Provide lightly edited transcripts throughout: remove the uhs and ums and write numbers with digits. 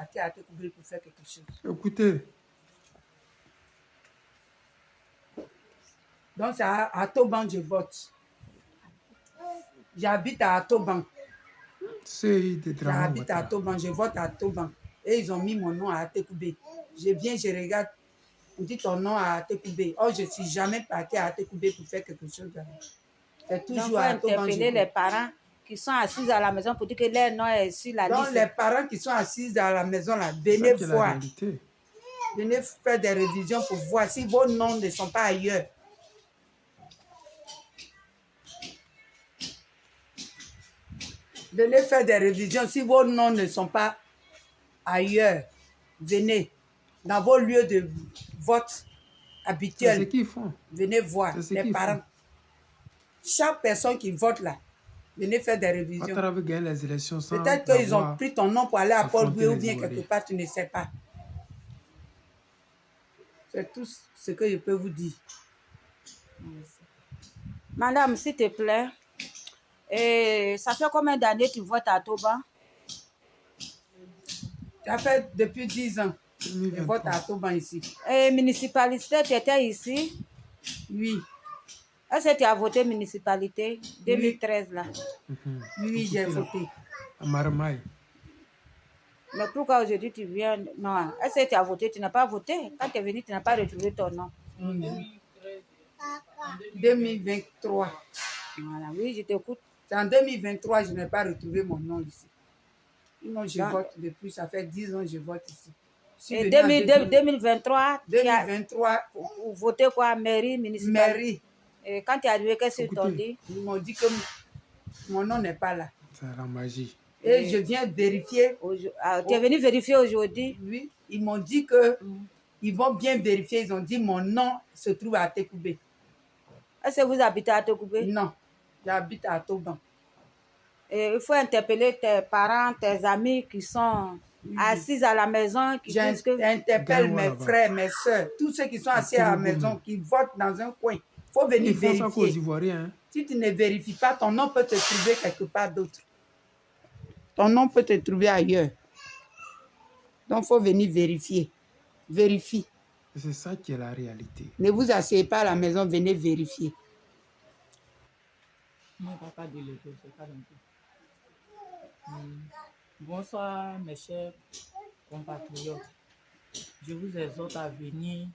partir à Tekoubé pour faire quelque chose. Écoutez. Donc, c'est à Atoban, je vote. J'habite à Atoban. J'habite à Atoban, je vote à Atoban. Et ils ont mis mon nom à Tekoubé. Je viens, je regarde. On dit ton nom à Tekoubé. Oh, je ne suis jamais partie à Tekoubé pour faire quelque chose. C'est toujours à Atoban. Donc, interpeller les parents qui sont assis à la maison pour dire que leur nom est sur la liste. Donc, les parents qui sont assis à la maison, là, venez voir. Venez faire des révisions pour voir si vos noms ne sont pas ailleurs. Venez faire des révisions si vos noms ne sont pas ailleurs. Venez dans vos lieux de vote habituels. C'est ce qu'ils font. Venez voir les parents. Chaque personne qui vote là, venez faire des révisions. Peut-être qu'ils ont pris ton nom pour aller à Paul-Boué ou bien quelque part, tu ne sais pas. C'est tout ce que je peux vous dire. Madame, s'il te plaît, et ça fait combien d'années tu votes à Atoban? Ça fait depuis 10 ans. Je vote à Atoban ici. Et municipalité, tu étais ici? Oui. Est-ce que tu as voté municipalité 2013 là? Oui, j'ai voté. À Marmaille. Mais pourquoi aujourd'hui tu viens? Non, est-ce que tu as voté? Tu n'as pas voté. Quand tu es venu, tu n'as pas retrouvé ton nom. 2023. Voilà, oui, je t'écoute. C'est en 2023 je n'ai pas retrouvé mon nom ici. Sinon, je vote depuis, ça fait 10 ans que je vote ici. Et 2023, 2023, vous votez quoi? Mairie, municipale? Mairie. Et quand tu es arrivé, qu'est-ce qu'ils t'ont dit? Ils m'ont dit que mon nom n'est pas là. C'est la magie. Et je viens vérifier. Tu es venu vérifier aujourd'hui? Oui. Ils m'ont dit que ils vont bien vérifier. Ils ont dit mon nom se trouve à Tekoubé. Est-ce que vous habitez à Tekoubé? Non, j'habite à Atoban. Et il faut interpeller tes parents, tes amis qui sont assis à la maison. J'interpelle mes frères, mes soeurs, tous ceux qui sont assis à la maison, qui votent dans un coin. Il faut venir vérifier. Si tu ne vérifies pas, ton nom peut te trouver quelque part d'autre. Ton nom peut te trouver ailleurs. Donc, il faut venir vérifier. Vérifie. C'est ça qui est la réalité. Ne vous asseyez pas à la maison, venez vérifier. Bonsoir mes chers compatriotes. Je vous exhorte à venir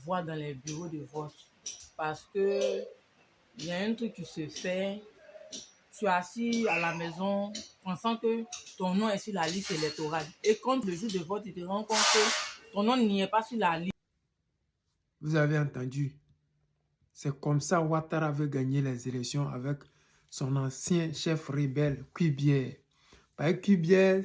voir dans les bureaux de vote parce que il y a un truc qui se fait. Tu es assis à la maison pensant que ton nom est sur la liste électorale. Et quand le jour de vote, tu te rends compte que ton nom n'y est pas sur la liste. Vous avez entendu. C'est comme ça Ouattara veut gagner les élections avec son ancien chef rebelle, Cubière. Parce que Cubière,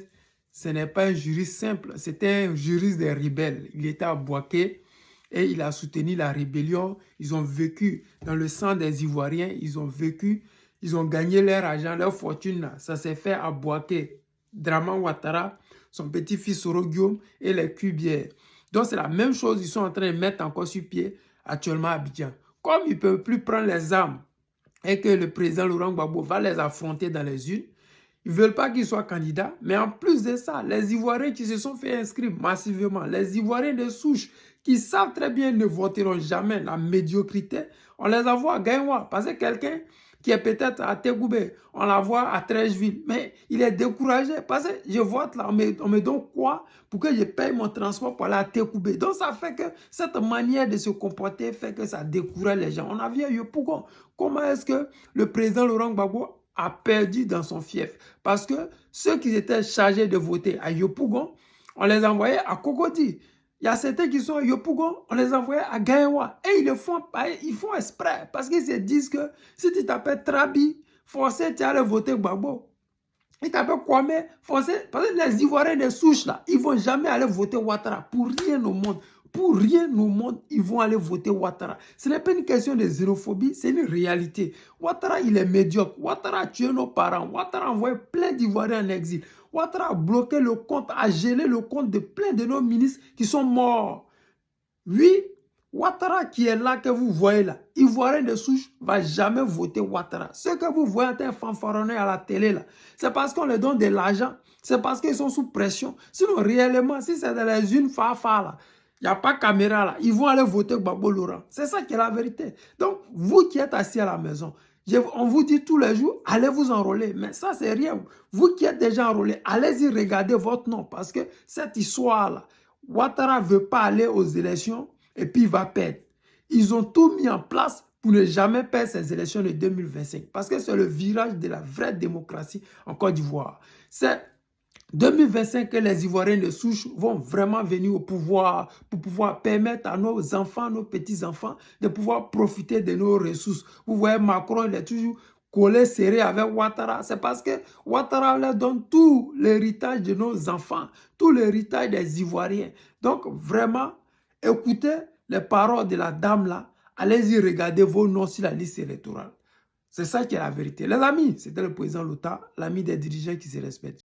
ce n'est pas un juriste simple, c'était un juriste des rebelles. Il était à Bouaké et il a soutenu la rébellion. Ils ont vécu dans le sang des Ivoiriens, ils ont vécu, ils ont gagné leur argent, leur fortune. Ça s'est fait à Bouaké. Draman Ouattara, son petit-fils Soro Guillaume et les Cubières. Donc c'est la même chose, ils sont en train de mettre encore sur pied actuellement à Abidjan. Comme ils ne peuvent plus prendre les armes et que le président Laurent Gbagbo va les affronter dans les urnes, ils ne veulent pas qu'ils soient candidats. Mais en plus de ça, les Ivoiriens qui se sont fait inscrire massivement, les Ivoiriens de souche qui savent très bien ne voteront jamais la médiocrité, on les envoie à Gaïwa. Parce que quelqu'un qui est peut-être à Tekoubé, on la voit à Trècheville, mais il est découragé parce que je vote là, on me donne quoi pour que je paye mon transport pour aller à Tekoubé. Donc ça fait que cette manière de se comporter fait que ça décourage les gens. On a vu à Yopougon, comment est-ce que le président Laurent Gbagbo a perdu dans son fief? Parce que ceux qui étaient chargés de voter à Yopougon, on les envoyait à Cocody. Il y a certains qui sont à Yopougon, on les envoyait à Gaïwa. Et ils font exprès. Parce qu'ils se disent que si tu t'appelles Trabi, forcé, tu allais voter Gbagbo. Ils t'appellent Kwame, forcé. Parce que les Ivoiriens des souches, là, ils ne vont jamais aller voter Ouattara. Pour rien au monde. Pour rien au monde, ils vont aller voter Ouattara. Ce n'est pas une question de xénophobie, c'est une réalité. Ouattara, il est médiocre. Ouattara a tué nos parents. Ouattara a envoyé plein d'Ivoiriens en exil. Ouattara a bloqué le compte, a gelé le compte de plein de nos ministres qui sont morts. Oui, Ouattara qui est là, que vous voyez là, Ivoirien de souche ne va jamais voter Ouattara. Ce que vous voyez en train de fanfaronner à la télé là, c'est parce qu'on leur donne de l'argent, c'est parce qu'ils sont sous pression. Sinon, réellement, si c'est dans les unes fafa là, il n'y a pas de caméra là, ils vont aller voter Gbagbo Laurent. C'est ça qui est la vérité. Donc, vous qui êtes assis à la maison, on vous dit tous les jours, allez vous enrôler. Mais ça, c'est rien. Vous qui êtes déjà enrôlés, allez-y regarder votre nom. Parce que cette histoire-là, Ouattara ne veut pas aller aux élections et puis il va perdre. Ils ont tout mis en place pour ne jamais perdre ces élections de 2025. Parce que c'est le virage de la vraie démocratie en Côte d'Ivoire. C'est 2025 que les Ivoiriens de souche vont vraiment venir au pouvoir pour pouvoir permettre à nos enfants, nos petits-enfants de pouvoir profiter de nos ressources. Vous voyez, Macron, il est toujours collé, serré avec Ouattara. C'est parce que Ouattara leur donne tout l'héritage de nos enfants, tout l'héritage des Ivoiriens. Donc, vraiment, écoutez les paroles de la dame là. Allez-y regarder vos noms sur la liste électorale. C'est ça qui est la vérité. Les amis, c'était le président Lota, l'ami des dirigeants qui se respectent.